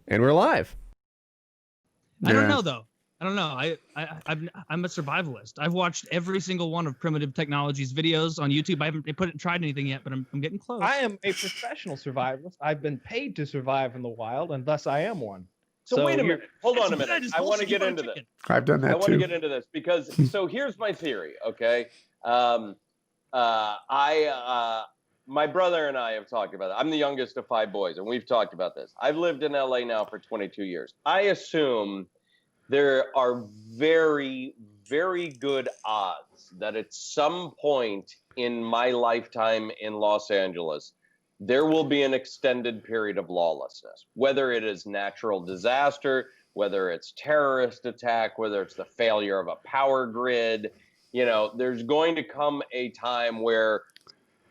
And we're live. I don't know though. I don't know. I'm a survivalist. I've watched every single one of Primitive Technologies videos on YouTube. I haven't tried anything yet, but I'm getting close. I am a professional survivalist. I've been paid to survive in the wild, and thus I am one. So wait a minute. Hold on a minute. I want to get into this. I've done that too. I want to get into this because so here's my theory. Okay. My brother and I have talked about it. I'm the youngest of 5 boys, and we've talked about this. I've lived in LA now for 22 years. I assume there are very, very good odds that at some point in my lifetime in Los Angeles, there will be an extended period of lawlessness, whether it is natural disaster, whether it's terrorist attack, whether it's the failure of a power grid. You know, there's going to come a time where,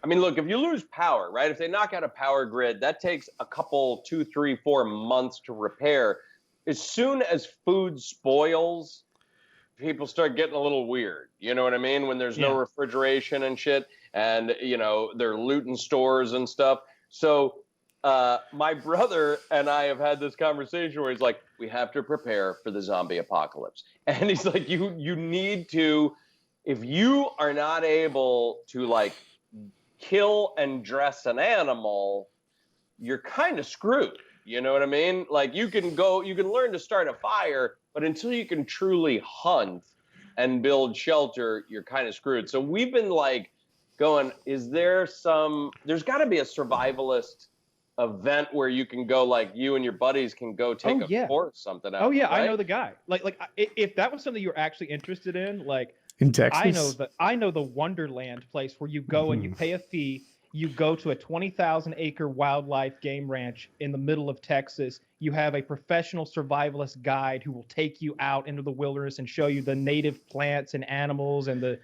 I mean, look, if you lose power, right? If they knock out a power grid, that takes a couple, 2, 3, 4 months to repair. As soon as food spoils, people start getting a little weird. You know what I mean? When there's no refrigeration and shit, and, you know, they're looting stores and stuff. So my brother and I have had this conversation where he's like, we have to prepare for the zombie apocalypse. And he's like, you need to, if you are not able to, like, kill and dress an animal, you're kind of screwed. You know what I mean? Like, you can learn to start a fire, but until you can truly hunt and build shelter, you're kind of screwed. So we've been like going, there's got to be a survivalist event where you can go, like, you and your buddies can go take a course, something out. Oh yeah, right? I know the guy. Like if that was something you were actually interested in, like in Texas, I know the Wonderland place where you go and you pay a fee. You go to a 20,000-acre wildlife game ranch in the middle of Texas. You have a professional survivalist guide who will take you out into the wilderness and show you the native plants and animals and the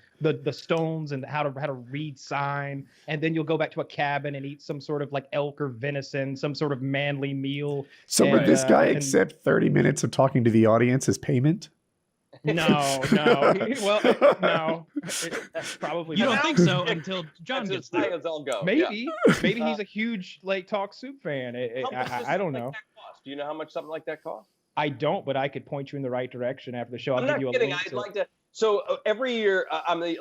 stones and how to read sign. And then you'll go back to a cabin and eat some sort of like elk or venison, some sort of manly meal. So would this guy accept 30 minutes of talking to the audience as payment? No. Well, no. Probably. You don't think so until John gets there. I'll go. Maybe he's a huge Lake Talk Soup fan. I don't know. Do you know how much something like that costs? I don't, but I could point you in the right direction after the show. I'm not kidding. I'd like to. So every year,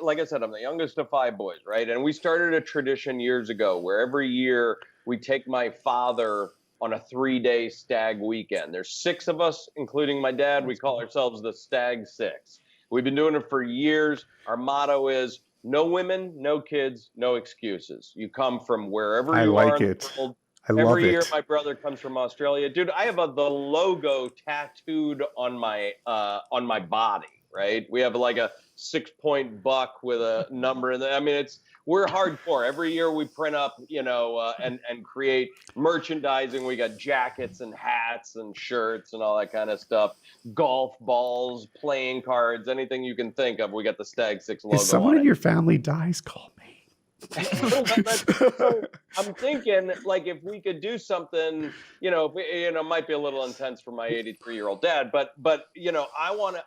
like I said, I'm the youngest of 5 boys, right? And we started a tradition years ago where every year we take my father on a 3-day stag weekend. There's 6 of us, including my dad. We call ourselves the Stag 6. We've been doing it for years. Our motto is no women, no kids, no excuses. You come from wherever you are in the world. Every year, my brother comes from Australia. Dude, I have the logo tattooed on my body, right? We have like a 6-point buck with a number in there. I mean, we're hardcore. Every year we print up, you know, and create merchandising. We got jackets and hats and shirts and all that kind of stuff. Golf balls, playing cards, anything you can think of. We got the Stag 6 logo. If someone in your family dies, call me. So I'm thinking, like, if we could do something, you know, it might be a little intense for my 83-year-old dad, but you know, I want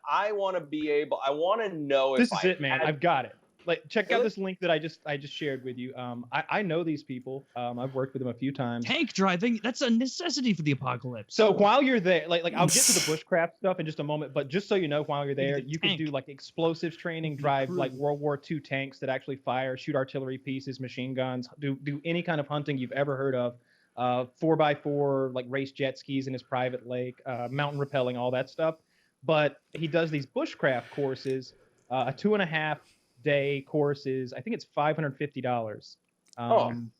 to be able. I want to know if this is it, man. I've got it. Like, check out this link that I just shared with you. I know these people. I've worked with them a few times. Tank driving, that's a necessity for the apocalypse. So while you're there, like I'll get to the bushcraft stuff in just a moment, but just so you know, while you're there, you can do like explosives training, drive like World War II tanks that actually fire, shoot artillery pieces, machine guns, do any kind of hunting you've ever heard of. 4x4, like race jet skis in his private lake, mountain rappelling, all that stuff. But he does these bushcraft courses, a 2.5-day courses. I think it's $550.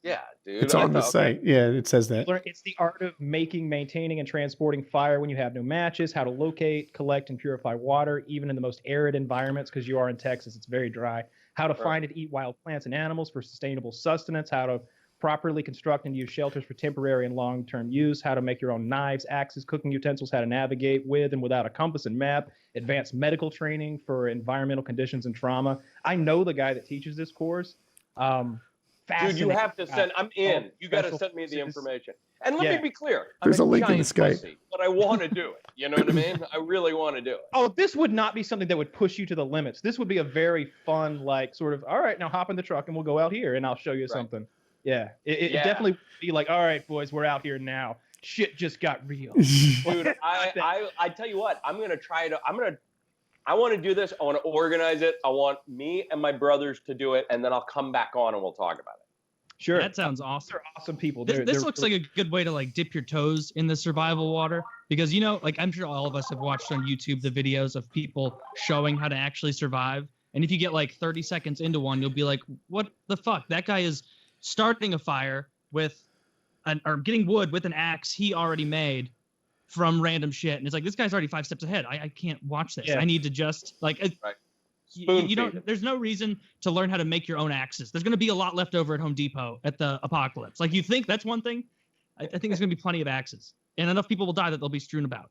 Yeah, dude. It's on the site. Yeah, it says that. It's the art of making, maintaining, and transporting fire when you have no matches, how to locate, collect, and purify water, even in the most arid environments, because you are in Texas, it's very dry. How to find and eat wild plants and animals for sustainable sustenance, how to properly construct and use shelters for temporary and long-term use, how to make your own knives, axes, cooking utensils, how to navigate with and without a compass and map, advanced medical training for environmental conditions and trauma. I know the guy that teaches this course. Dude, you have to send. I'm in. You got to send me the information. And let me be clear. There's a link in the Skype. Pussy, but I want to do it. You know what I mean? I really want to do it. Oh, this would not be something that would push you to the limits. This would be a very fun, like, sort of, all right, now hop in the truck and we'll go out here and I'll show you something. Yeah, it definitely would be like, all right, boys, we're out here now. shit just got real. Dude, I tell you what, I'm gonna try to. I want to do this. I want to organize it. I want me and my brothers to do it, and then I'll come back on and we'll talk about it. Sure. That sounds awesome. They're awesome people. This looks like a good way to like dip your toes in the survival water, because like I'm sure all of us have watched on YouTube the videos of people showing how to actually survive. And if you get like 30 seconds into one, you'll be like, what the fuck? That guy is starting a fire with or getting wood with an axe he already made from random shit. And it's like, this guy's already 5 steps ahead. I can't watch this. I need to just like, right. You don't, there's no reason to learn how to make your own axes. There's going to be a lot left over at Home Depot at the apocalypse. Like, you think that's one thing? I think there's going to be plenty of axes, and enough people will die that they'll be strewn about.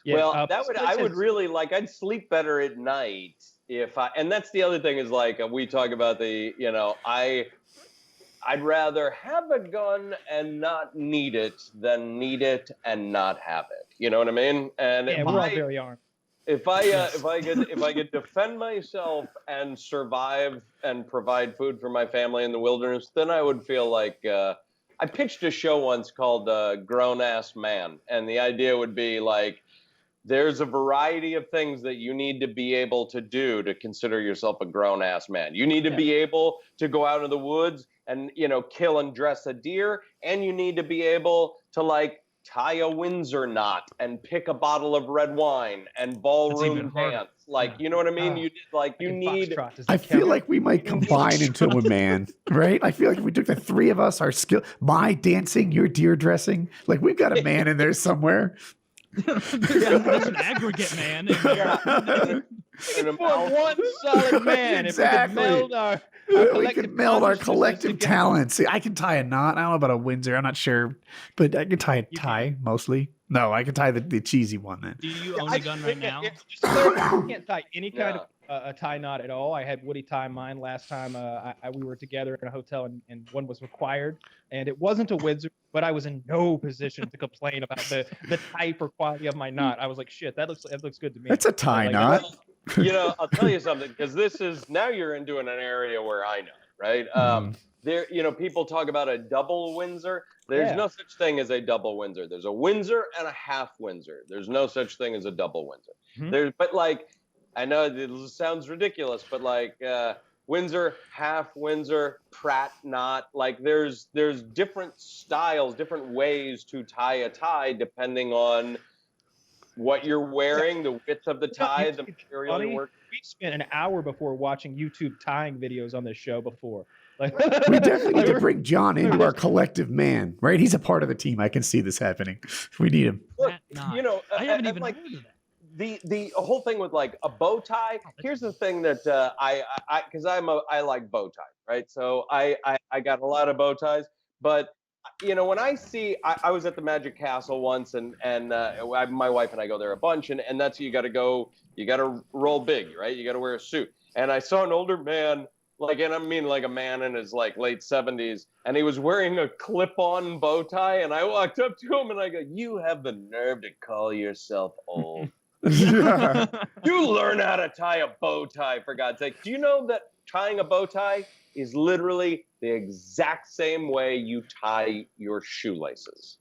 Yeah, well, I would really like, I'd sleep better at night if and that's the other thing is like, we talk about the, I'd rather have a gun and not need it than need it and not have it. You know what I mean? And yeah, we're all very armed. If I could defend myself and survive and provide food for my family in the wilderness, then I would feel like I pitched a show once called Grown Ass Man, and the idea would be like, there's a variety of things that you need to be able to do to consider yourself a grown ass man. You need to be able to go out in the woods and kill and dress a deer, and you need to be able to like tie a Windsor knot and pick a bottle of red wine and ballroom dance. Like, you know what I mean? You need. I feel like we might combine into a man, right? I feel like if we took the three of us, our skill, my dancing, your deer dressing, like we've got a man in there somewhere. There's an aggregate man. One solid man. Exactly. If we could meld our collective talents. See, I can tie a knot. I don't know about a Windsor. I'm not sure, but I can tie a tie mostly. No, I can tie the cheesy one then. Do you own a gun right now? I can't tie any kind of a tie knot at all. I had Woody tie mine last time we were together in a hotel, and one was required, and it wasn't a Windsor, but I was in no position to complain about the type or quality of my knot. I was like, shit, that looks good to me. That's a tie knot. I'll tell you something, because this is, now you're into an area where I know, right? There, people talk about a double Windsor. There's no such thing as a double Windsor. There's a Windsor and a half Windsor. There's no such thing as a double Windsor. But like, I know it sounds ridiculous, but like Windsor, half Windsor, Pratt knot, like there's different styles, different ways to tie a tie depending on what you're wearing, the width of the tie, the material you're working. We spent an hour before watching YouTube tying videos on this show before. Like, we definitely need to bring John into our collective man, right? He's a part of the team. I can see this happening. We need him. Look, I haven't even like, heard of that. The whole thing with like a bow tie. Here's the thing that because I like bow ties, right? So I got a lot of bow ties, but when I see, I was at the Magic Castle once, and my wife and I go there a bunch, and that's you got to roll big, right? You got to wear a suit. And I saw an older man, and I mean like a man in his like late 70s, and he was wearing a clip-on bow tie, and I walked up to him and I go, "You have the nerve to call yourself old." You learn how to tie a bow tie, for God's sake. Do you know that tying a bow tie is literally the exact same way you tie your shoelaces?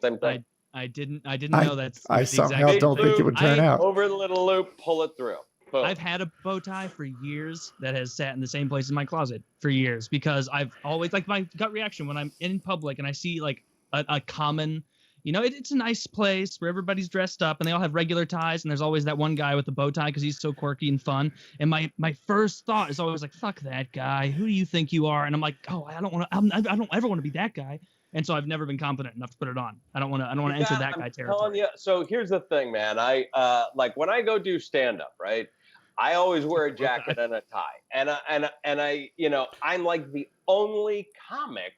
Same thing. I didn't know that's I somehow don't think it would turn out. Over the little loop, pull it through. Boom. I've had a bow tie for years that has sat in the same place in my closet for years, because I've always, like, my gut reaction when I'm in public and I see like a common, it's a nice place where everybody's dressed up and they all have regular ties, and there's always that one guy with the bow tie because he's so quirky and fun. And my first thought is always like, fuck that guy. Who do you think you are? And I'm like, oh, I don't ever want to be that guy. And so I've never been confident enough to put it on. I don't want to enter that guy territory. So here's the thing, man. I like when I go do stand up, right? I always wear a jacket and a tie. And I I'm like the only comic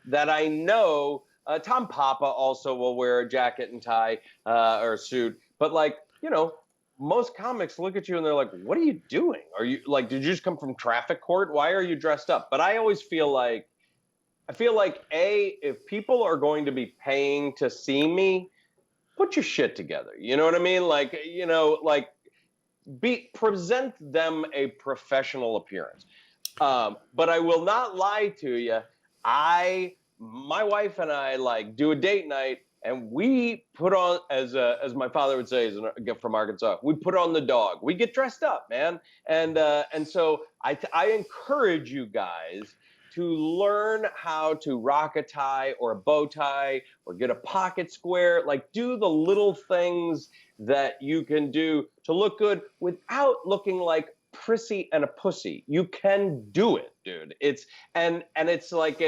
that I know. Tom Papa also will wear a jacket and tie or a suit. But like, most comics look at you and they're like, what are you doing? Are you like, did you just come from traffic court? Why are you dressed up? But I always feel like, if people are going to be paying to see me, put your shit together. You know what I mean? Like, present them a professional appearance. But I will not lie to you. I my wife and I like do a date night, and we put on, as my father would say, from Arkansas, we put on the dog. We get dressed up, man. And so I encourage you guys to learn how to rock a tie or a bow tie or get a pocket square. Like, do the little things that you can do to look good without looking like prissy and a pussy. You can do it, dude. It's like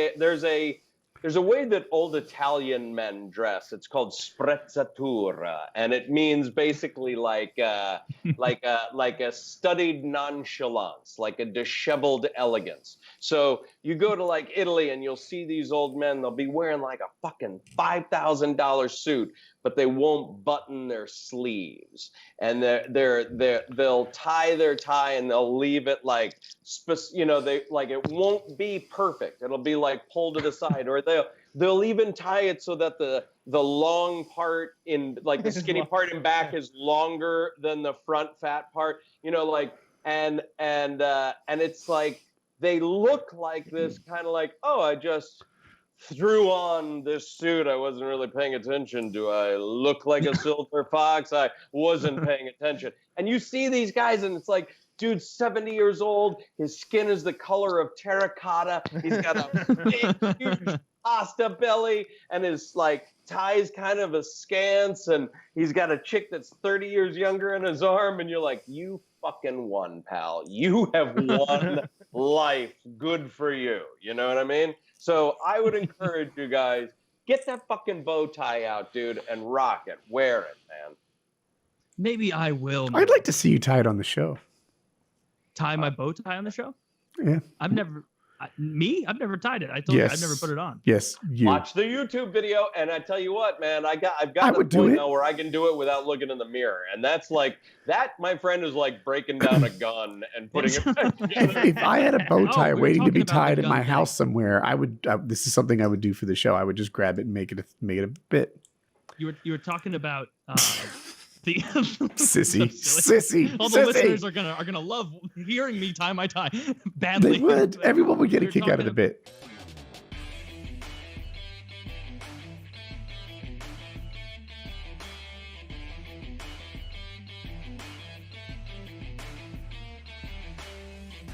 there's a way that old Italian men dress. It's called sprezzatura, and it means basically like a studied nonchalance, like a disheveled elegance. So you go to like Italy and you'll see these old men. They'll be wearing like a fucking $5,000 suit, but they won't button their sleeves, and they'll tie their tie and they'll leave it like, they like, it won't be perfect. It'll be like pulled to the side, or they'll even tie it so that the long part in, like, the skinny part in back is longer than the front fat part, like, and it's like they look like this kind of like, oh, I just threw on this suit. I wasn't really paying attention. Do I look like a silver fox? I wasn't paying attention. And you see these guys and it's like, dude, 70 years old. His skin is the color of terracotta. He's got a big, huge pasta belly, and his like tie's kind of askance, and he's got a chick that's 30 years younger in his arm, and you're like, you fucking won, pal. You have won life. Good for you. You know what I mean? So I would encourage you guys, get that fucking bow tie out, dude, and rock it. Wear it, man. Maybe I will. Man. I'd like to see you tie it on the show. Tie my bow tie on the show? Yeah. I've never tied it. I told you I've never put it on. Yes. You. Watch the YouTube video, and I tell you what, man, I've got the point now where I can do it without looking in the mirror, and that's like that. My friend is like breaking down a gun and putting it back together. If I had a bow tie waiting to be tied in my house somewhere, I would. this is something I would do for the show. I would just grab it and make it a bit. You were talking about. Sissy. All the listeners are gonna love hearing me tie my tie badly. They would. Everyone would get a kick out of the bit.